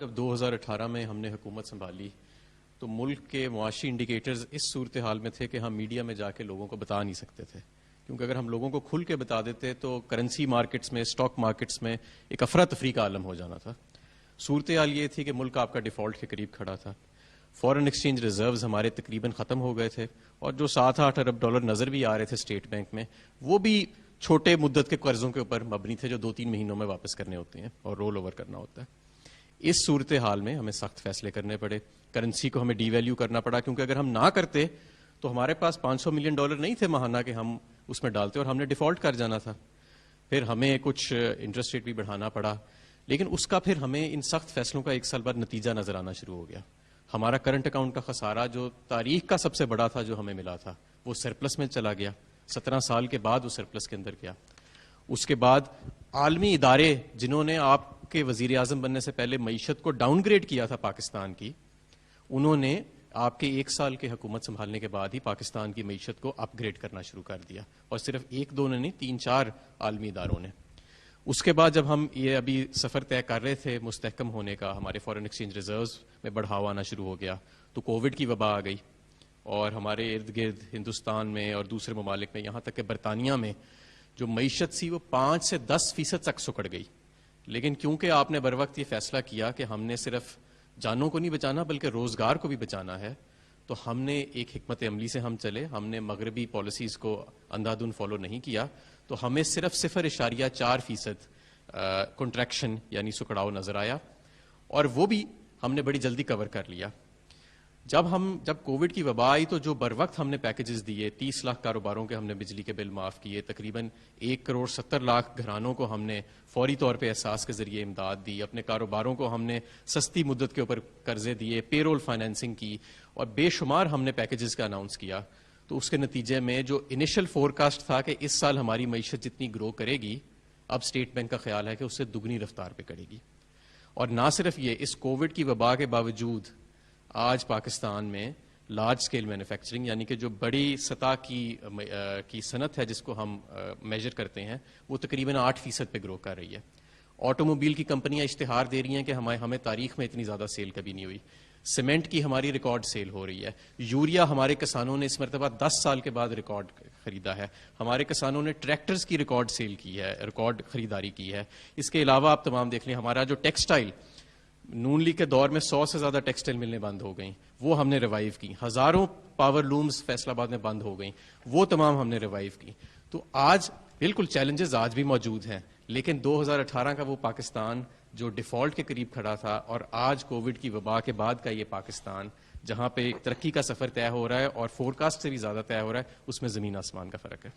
جب 2018 میں ہم نے حکومت سنبھالی تو ملک کے معاشی انڈیکیٹرز اس صورتحال میں تھے کہ ہم میڈیا میں جا کے لوگوں کو بتا نہیں سکتے تھے، کیونکہ اگر ہم لوگوں کو کھل کے بتا دیتے تو کرنسی مارکیٹس میں، اسٹاک مارکیٹس میں ایک افراتفری کا عالم ہو جانا تھا۔ صورتحال یہ تھی کہ ملک آپ کا ڈیفالٹ کے قریب کھڑا تھا، فارن ایکسچینج ریزروز ہمارے تقریباً ختم ہو گئے تھے، اور جو 7-8 ارب ڈالر نظر بھی آ رہے تھے اسٹیٹ بینک میں، وہ بھی چھوٹے مدت کے قرضوں کے اوپر مبنی تھے جو 2-3 مہینوں میں واپس کرنے ہوتے ہیں اور رول اوور کرنا ہوتا ہے۔ اس صورتحال میں ہمیں سخت فیصلے کرنے پڑے، کرنسی کو ہمیں ڈی ویلیو کرنا پڑا، کیونکہ اگر ہم نہ کرتے تو ہمارے پاس $500 ملین نہیں تھے ماہانہ کہ ہم اس میں ڈالتے، اور ہم نے ڈیفالٹ کر جانا تھا۔ پھر ہمیں کچھ انٹرسٹ ریٹ بھی بڑھانا پڑا، لیکن اس کا پھر ہمیں ان سخت فیصلوں کا 1 سال بعد نتیجہ نظر آنا شروع ہو گیا۔ ہمارا کرنٹ اکاؤنٹ کا خسارہ جو تاریخ کا سب سے بڑا تھا جو ہمیں ملا تھا، وہ سرپلس میں چلا گیا، 17 سال کے بعد وہ سرپلس کے اندر گیا۔ اس کے بعد عالمی ادارے جنہوں نے آپ کے وزیر اعظم بننے سے پہلے معیشت کو ڈاؤن گریڈ کیا تھا پاکستان کی، انہوں نے آپ کے 1 سال کے حکومت سنبھالنے کے بعد ہی پاکستان کی معیشت کو اپ گریڈ کرنا شروع کر دیا، اور صرف 1-2 نے نہیں، 3-4 عالمی اداروں نے۔ اس کے بعد جب ہم یہ ابھی سفر طے کر رہے تھے مستحکم ہونے کا، ہمارے فارن ایکسچینج ریزروز میں بڑھاوا آنا شروع ہو گیا، تو کووڈ کی وبا آ گئی، اور ہمارے ارد گرد ہندوستان میں اور دوسرے ممالک میں، یہاں تک کہ برطانیہ میں جو معیشت سی وہ 5 سے 10% تک سکڑ گئی۔ لیکن کیونکہ آپ نے بر وقت یہ فیصلہ کیا کہ ہم نے صرف جانوں کو نہیں بچانا بلکہ روزگار کو بھی بچانا ہے، تو ہم نے ایک حکمت عملی سے ہم چلے، ہم نے مغربی پالیسیز کو اندھا دھند فالو نہیں کیا، تو ہمیں صرف 0.4% کنٹریکشن یعنی سکڑاؤ نظر آیا، اور وہ بھی ہم نے بڑی جلدی کور کر لیا۔ جب کووڈ کی وبا آئی تو جو بر وقت ہم نے پیکیجز دیے، 30 لاکھ کاروباروں کے ہم نے بجلی کے بل معاف کیے، تقریباً 1.70 کروڑ گھرانوں کو ہم نے فوری طور پہ احساس کے ذریعے امداد دی، اپنے کاروباروں کو ہم نے سستی مدت کے اوپر قرضے دیے، پے رول فائنینسنگ کی، اور بے شمار ہم نے پیکیجز کا اناؤنس کیا، تو اس کے نتیجے میں جو انیشل فورکاسٹ تھا کہ اس سال ہماری معیشت جتنی گرو کرے گی، اب اسٹیٹ بینک کا خیال ہے کہ اس سے دگنی رفتار پہ کرے گی۔ اور نہ صرف یہ، اس کووڈ کی وبا کے باوجود آج پاکستان میں لارج سکیل مینوفیکچرنگ یعنی کہ جو بڑی سطح کی صنعت ہے جس کو ہم میجر کرتے ہیں، وہ تقریباً 8% پہ گرو کر رہی ہے۔ آٹو موبائل کی کمپنیاں اشتہار دے رہی ہیں کہ ہمیں تاریخ میں اتنی زیادہ سیل کبھی نہیں ہوئی، سیمنٹ کی ہماری ریکارڈ سیل ہو رہی ہے، یوریا ہمارے کسانوں نے اس مرتبہ 10 سال کے بعد ریکارڈ خریدا ہے، ہمارے کسانوں نے ٹریکٹرز کی ریکارڈ سیل کی ہے، ریکارڈ خریداری کی ہے۔ اس کے علاوہ آپ تمام دیکھ لیں، ہمارا جو ٹیکسٹائل، نون لیگ کے دور میں 100 سے زیادہ ٹیکسٹائل ملیں بند ہو گئیں، وہ ہم نے ریوائیو کی، ہزاروں پاور لومز فیصل آباد میں بند ہو گئیں، وہ تمام ہم نے ریوائیو کی۔ تو آج بالکل چیلنجز آج بھی موجود ہیں، لیکن 2018 کا وہ پاکستان جو ڈیفالٹ کے قریب کھڑا تھا، اور آج کووڈ کی وبا کے بعد کا یہ پاکستان جہاں پہ ترقی کا سفر طے ہو رہا ہے اور فورکاسٹ سے بھی زیادہ طے ہو رہا ہے، اس میں زمین آسمان کا فرق ہے۔